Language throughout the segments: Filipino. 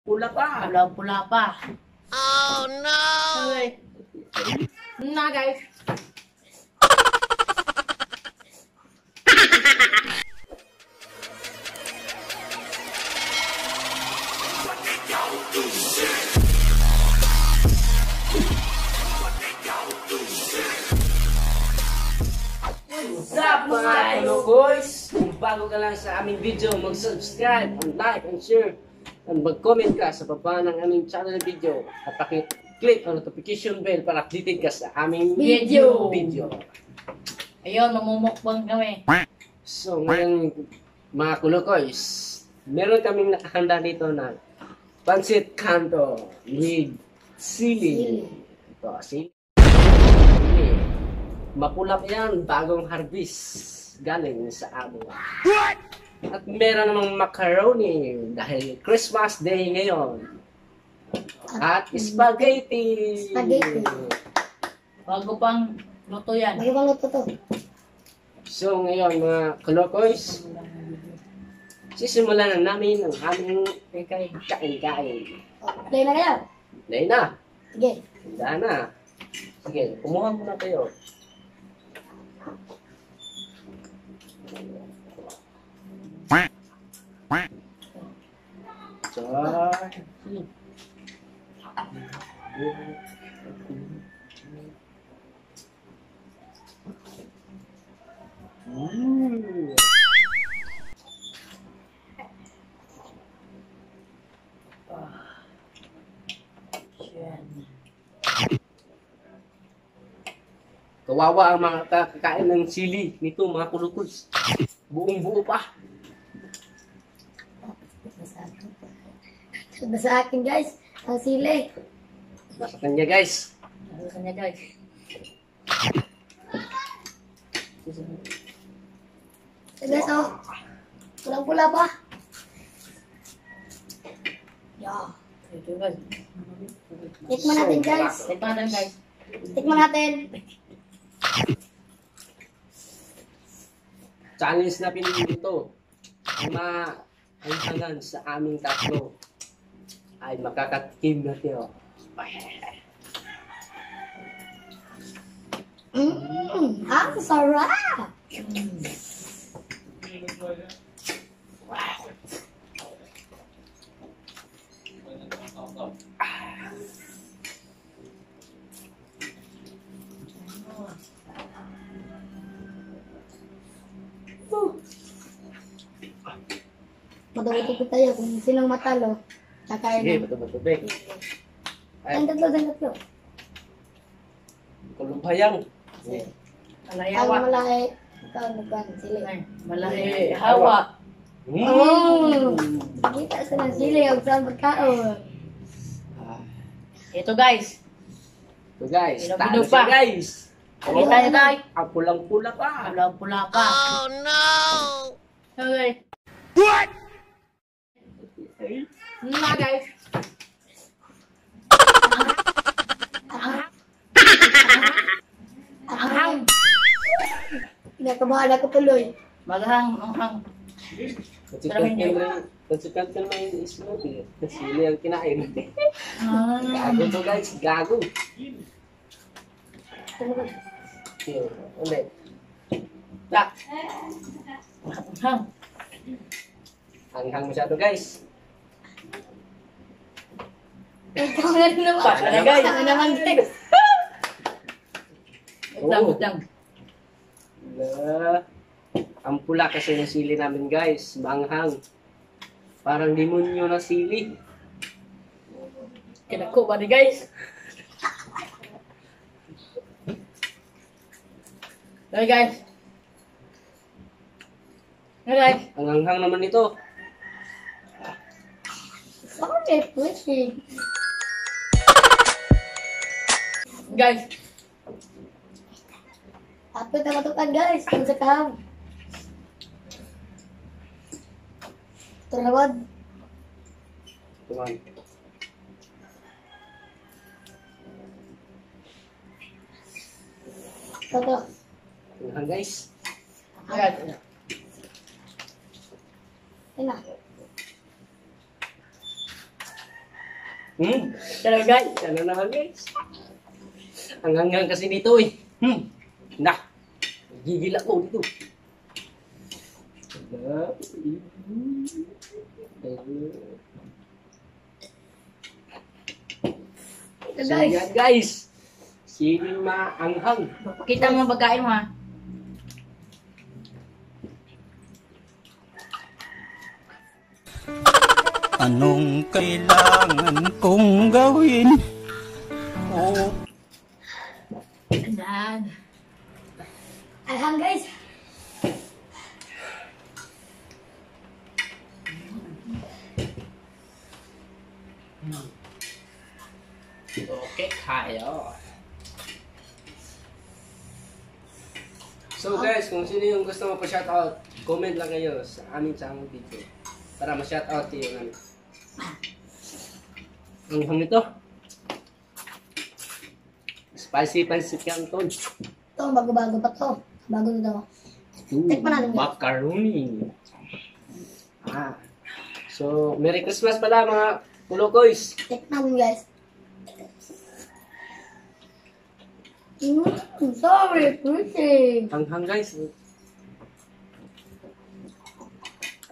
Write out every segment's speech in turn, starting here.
Pula pa. Pula pa. Oh no! Okay. Na guys. What's up mga boys? Kung bago ka lang sa aming video, mag-subscribe, like, and share, and mag-comment ka sa baba ng aming channel video at paki-click ang notification bell para updated ka sa aming video. Ayun, mamumukbang kami. So ngayon mga kulukoys, meron kaming nakahanda dito na pancit canton with sili. Ito, sili. Mapula pa yan, bagong harvest galing sa amo. At meron namang macaroni dahil Christmas Day ngayon. At spaghetti. Bago pang luto yan. Bago pang luto to. So ngayon mga kalokoys, sisimulan na namin ang aming kain-kain. Play na kayo. Dahil na. Sige. Handa na. Sige, kumuha muna kayo. Kawawa ang mga kakain ng sili nito mga kulukoys. Buong buo pa. Sudah sa akin guys. Ang sili. Nasa kanya guys. Nasa kanya guys. So guys oh. Pulang-pula pa. Yeah. Ito guys. Tikman natin guys. Tikman natin guys. Tikman natin. Challenge na pinili dito. Ang maanghangan sa aming tatlo ay makakatikim natin. Ang sarap. Madawit tayo kung sinong matalo. Kakain Sige, na. bato-bato be. Ang tatlo. Kulumbayang. Ang Malayawa. malaki. Ikaw nagkan sili. Malaki. Hawa. Kita sa ng sili. Huwag saan pagkaon. Ito guys. So guys, Pino-pino talo pa. siya guys. Kita niyo tayo. Ang pulang-pula pa. Pula pa. Oh no! Okay. Na guys. Kinakabahan ako tuloy. Maghang. Konsikat ka naman yung ismo. Kasi yun yung kinain natin. Ah. Gago to guys, gago. Yun, ulit. Tak. Hang. Hanghang masyado guys. Ikaw na rin naman. Paano na, guys? Ikaw naman guys. Wait lang. Ang pula kasi ng sili namin guys, manghang. Parang demonyo na sili. Kinako ba ni guys? Okay guys. Okay guys. Ang hanghang naman ito. Sorry, pushing. Guys. Apit na matukan guys. Kung sa kaham. Turawad. Tuman. Toto. Hanghang guys. Okay. Ina. Talaga guys. Ano naman guys? Ang hanggang kasi dito eh. Nah, gigil ako dito. So Guys. yan guys. Sino maanghang? Kita mo pagkain mo ha. Anong kailangan kong gawin? Oh. Ayan. Alhang guys. Okay, kayo. So guys, kung sino yung gusto mo pa-shoutout, comment lang kayo sa aming channel video para ma-shoutout yung ano. Ang hang nito. Spicy pancit canton. Ito, bago-bago pa to. Bago na daw. Tikman natin, guys. Macaroni. So, Merry Christmas pala mga Kulokoys. Check natin guys. Sorry, pretty. Hang guys.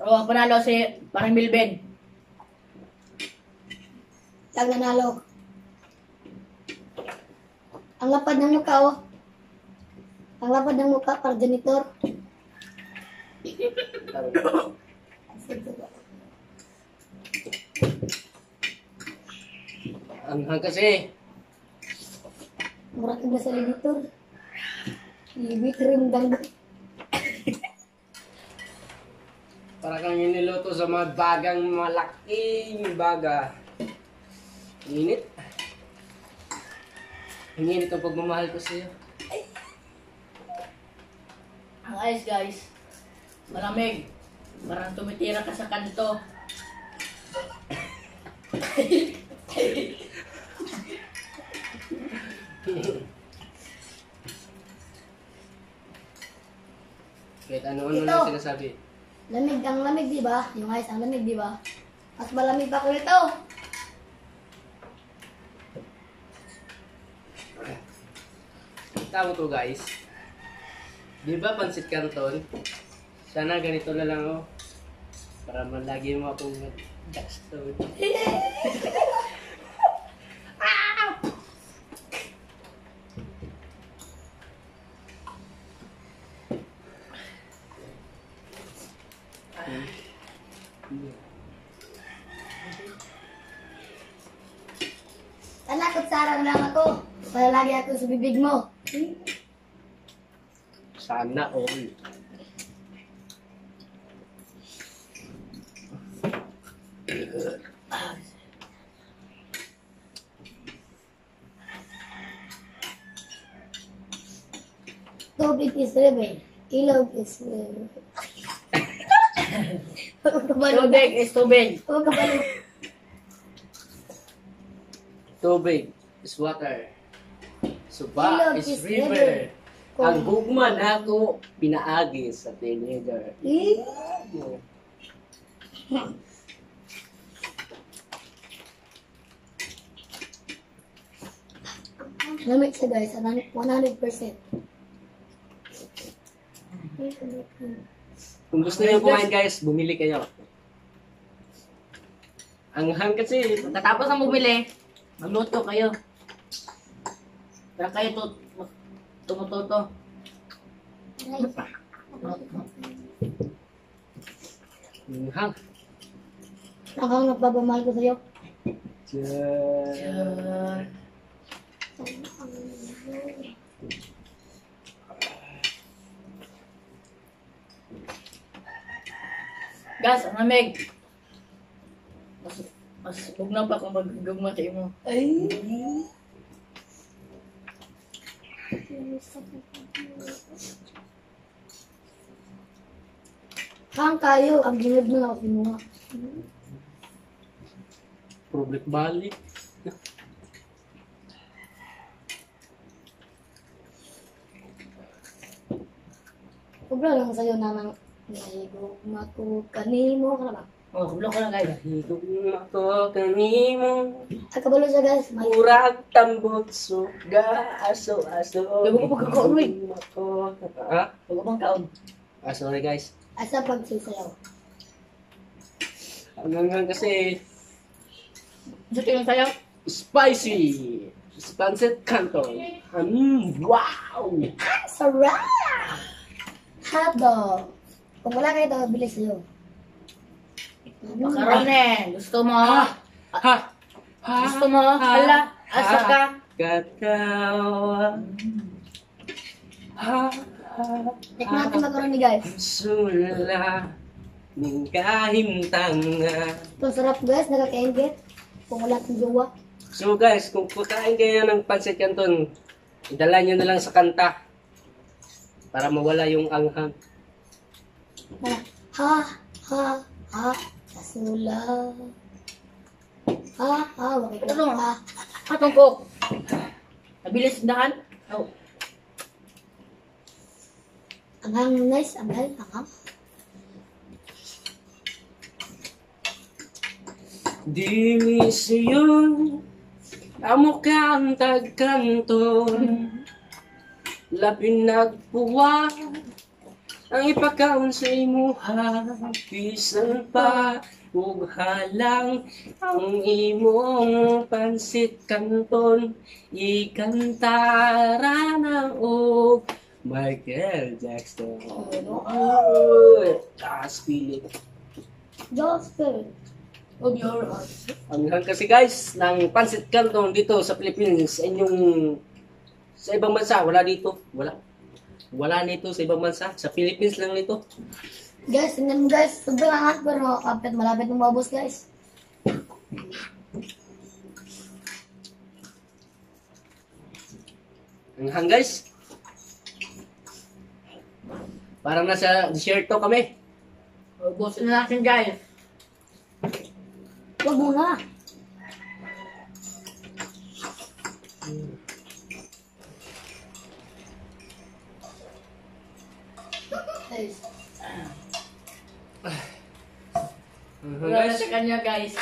Oh, panalo si parang Milben. Lang nanalo. Ang lapad ng mukha, oh. Ang lapad ng mukha, para janitor. Hang kasi. Murah ka sa janitor. Ibig ring dang. Para kang iniluto sa mga bagang malaking baga. Init. Ang init ang pagmamahal ko sa'yo. Ang ice guys. Malamig. Parang tumitira ka sa kanto. Kahit ano-ano Ito. lang sinasabi. Lamig, ang lamig, di ba? Yung ice, ang lamig, di ba? Mas malamig pa ko ito. Kita mo to guys. Di ba pancit canton? Sana ganito na lang oh. Para malagi mo akong backstone. Tanakot sarang lang ako. Malalagi ako sa bibig mo. Sana all. Tubig is rebel. Ilog is rebel. Huwag ka balo. Tubig is tubig. Huwag ka balo. Tubig is water. Suba Ilog is is river. river. Ang gugman ako pinaagi sa teenager. Eh? Lamig siya guys, 100%. Kung gusto niyo kumain guys, bumili kayo. Ang hang kasi, Pagkatapos ng bumili, magluto kayo. Para kayo tumututo. ang hang. Nakang nagpapamahal ko sa'yo. Diyan. Gas, ang lamig. Mas bugnaw pa kung maggugma tayo mo. Ay. Hang kayo, ang ginod mo na ako kinuha. Public balik. Sobra lang sa'yo na nang naigo, matukan mo ka na ba? Oh, kublok ko lang guys. Higog ako kanimo. Kabalo siya guys. May Murag tambot suga aso. Huwag mo pagkakaon, uy. Ha? Huwag mo kaon. Ah, sorry guys. asa pagsisayaw. Hanggang kasi Dito yung sayaw. spicy. Pancit canton. Wow! Sarap! Hotdog. Kung wala kayo ito, bilis sa'yo. Makarone. Gusto mo? Ha! Gusto mo? Hala. Asa ka? Katawa. Ha! Tikman natin macaroni guys. Sula. Ning kahimtanga. Ito sarap guys, nakakaingit. Kung wala kang jowa. So guys, kung kakain kayo ng pancit canton, idala nyo na lang sa kanta para mawala yung anghang. Ha, ha, kasula. Bakit ka? Ano? Ha, Atong ko. Nabilis dahan? Oh. anghang nice, anghang. Dili siyon, amo ka ang tagkanton, labi nagpuwa, ang ipakaon sa imuha, bisan pa, ug halang ang imong pansit kanton, ikantara na og Michael Jackson. Spirit. Josper. Of your Hanggang kasi guys, ng pancit canton dito sa Philippines, inyong sa ibang bansa, wala dito. Wala nito sa ibang bansa. Sa Philippines lang nito. Guys, tingnan mo guys. Sobrang angat pero malapit ng mabos guys. Hanggang guys. Parang nasa desierto kami. ubusin na natin guys. Huwag muna. Guys, Hanggang Wala na guys. sa kanya guys.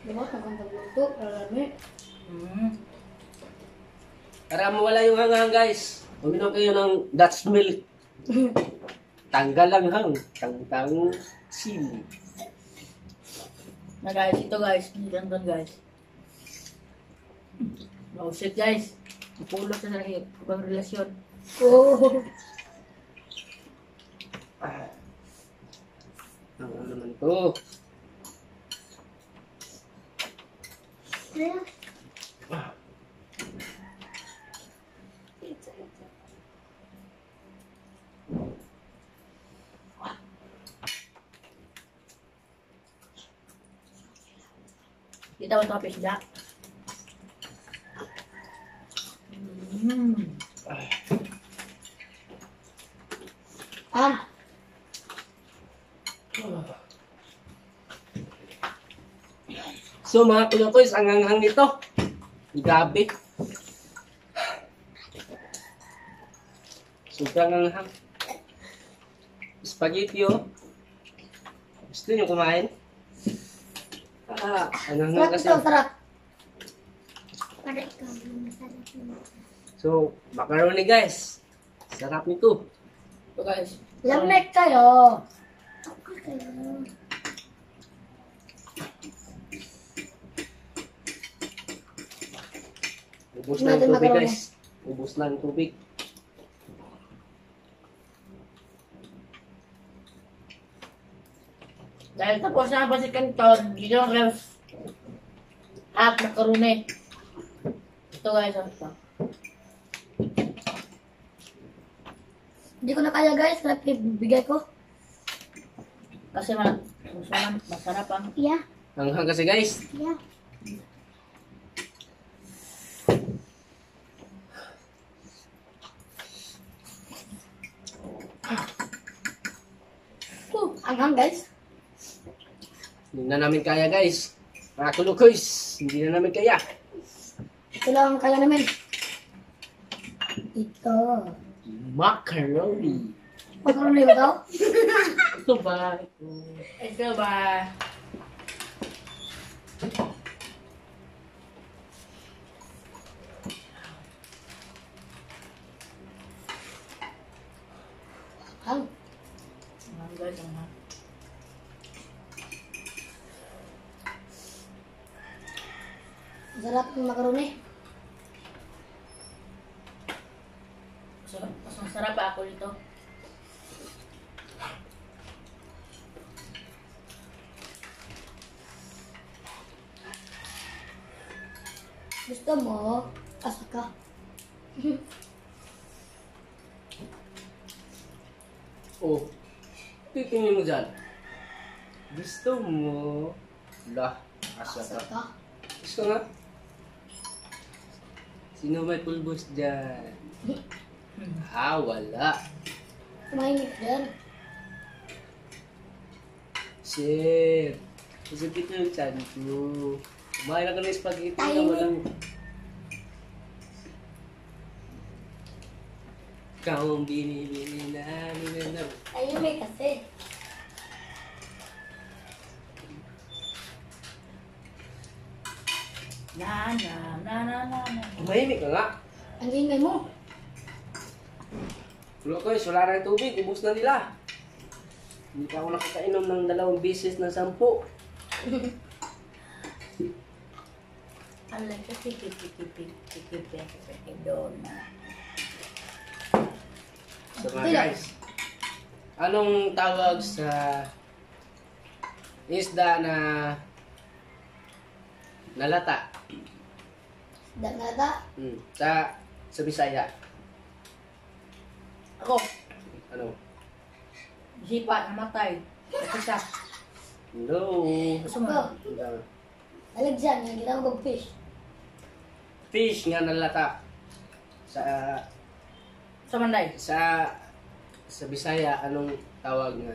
diba? Magandang luto. Marami. Para mawala yung hanghang guys, uminom kayo ng Dutch milk. Tanggal lang hang. Tangtang sili. Na guys, ito guys. Hindi lang doon guys. Oh shit guys. Napulot na sa ibang relasyon. Oh. Ano naman to? Kita mo ito pisda. Ah, So mga kuya-kuys, ang hanghang nito. Grabe. Sobrang hanghang. Spaghetti oh. Gusto nyo kumain? Ang hanghang sarap kasi. ito, sarap. So, macaroni guys. Sarap nito. Ito guys. Lamig kayo. Ubus na Natin yung tubig macaroni. guys. Ubus na yung tubig. Dahil tapos na ang pasit kanton, dito ang ref. At makarune. Ito guys. Ito. Hindi ko na kaya guys. Sarap bigay ko. Kasi masarap ang Yeah, Hanghang kasi guys. yeah. Anghang guys. Hindi na namin kaya guys. Mga kulukoys, hindi na namin kaya. Ito lang ang kaya namin. Ito. Macaroni. Macaroni ba ito? Ito ba? Ito. Ito ba? Ang Ang guys, ang ha. sarap ng makaroni. Mas masarap pa ako dito. Gusto mo? Asa ka? Oh. Titingin mo dyan. Gusto mo? Lah. Asa Asa ka. ka? Gusto nga? Sino may pulbos dyan? Ah, wala. Tumahimik dyan. Shit. Masakit yung chan ko. Kumain ako ng spaghetti na Tahimik. walang... Ikaw ang binibini namin na... Tahimik kasi. Na. Mahimik ka nga. Ang ingay mo. Tulo ko, wala na yung tubig. Ubus na nila. Hindi pa ako nakakainom ng 2 beses ng 10. Alam ko, kikip doon na. So mga guys, anong tawag sa isda na nalata? Nada. Sa Bisaya. Ako, Ano? sipa, namatay. Isa. No. Gusto mo? Alagyan, yung ginawag fish. Fish nga nalata. Sa Sa Manday. sa Bisaya, anong tawag nga?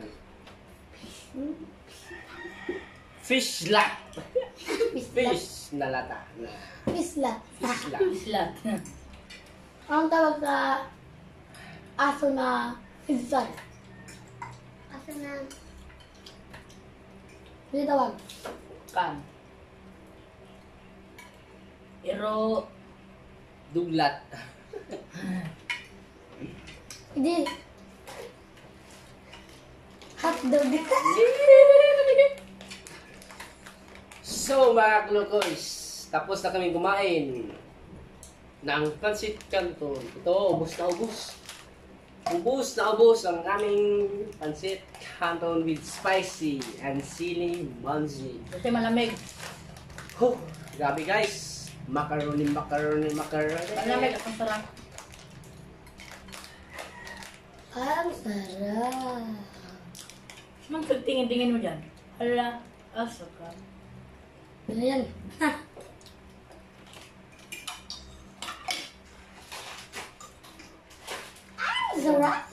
Fish lat. Fish nalata. Isla. Fish lat. Isla. Ang tawag sa aso na fizzal. Aso na... Hindi tawag. Kan. Pero, Duglat. Hindi. Hotdog. So mga klukoys, tapos na kami kumain ng pancit canton. Ito, ubos na ubos. Ubos na ubos ang aming pancit canton with spicy and sili manzi. kasi malamig. Huh, grabe guys. Macaroni. Malamig at ang sarap. Ang sarap. Anong pagtingin-tingin mo dyan? Hala, asa ka. Ano yan? Ha? Ang sarap.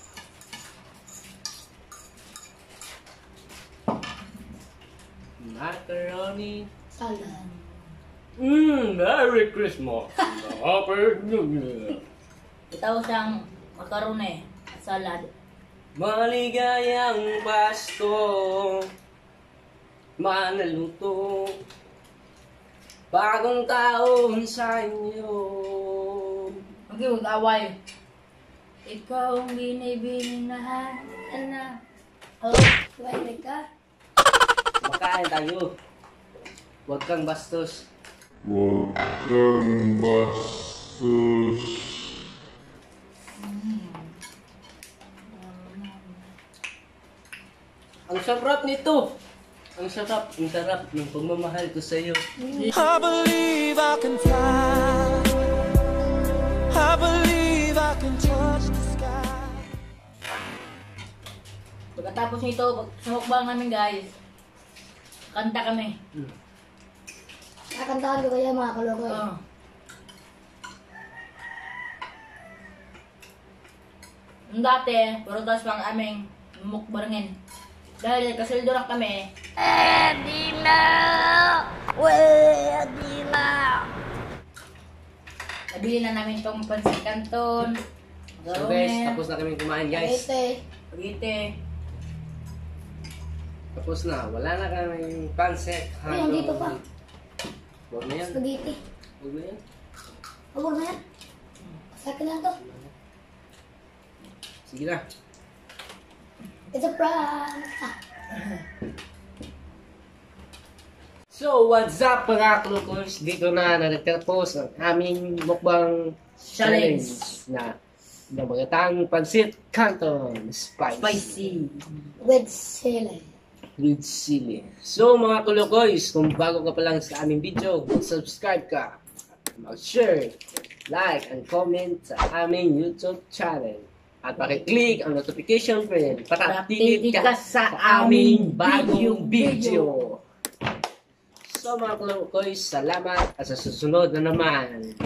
Macaroni. Salad. Merry Christmas. Happy New Year. Itaw siyang makarone at salad. Maligayang Pasko, manaluto, bagong taon sa inyo. Mag-away. Ikaw ang binibini na na. Oh, Kumain ka? Makain tayo. Huwag kang bastos. Ang sarap nito. Ang sarap ng pagmamahal ko sa iyo. I believe I can fly. I believe I can touch the sky. pagkatapos nito, sa mukbang namin guys, kanta kami. Kakantahan ko kaya mga kalokoy. Oh. Nung dati, puro tas pang aming mukbangin. Dahil kasildo lang kami. Nabili na namin tong pancit canton. So guys, tapos na kami kumain guys. Ete. Spaghetti. Tapos na, wala na kaming pancit. Ayun, dito pa. Huwag na yan. Spaghetti. Huwag na yan. Huwag na yan. Sa akin lang to. Sige na. It's a prank. So, what's up mga kulukos? Dito na nagtatapos ang aming mukbang challenge na nabagatang pansit canton spicy With sili. with chili. So mga kulukoys, kung bago ka pa lang sa aming video, mag-subscribe ka, mag-share, like, and comment sa aming YouTube channel. At pakiclick ang notification bell para updated ka sa aming bagong video. So mga kulukoys, salamat at sa susunod na naman.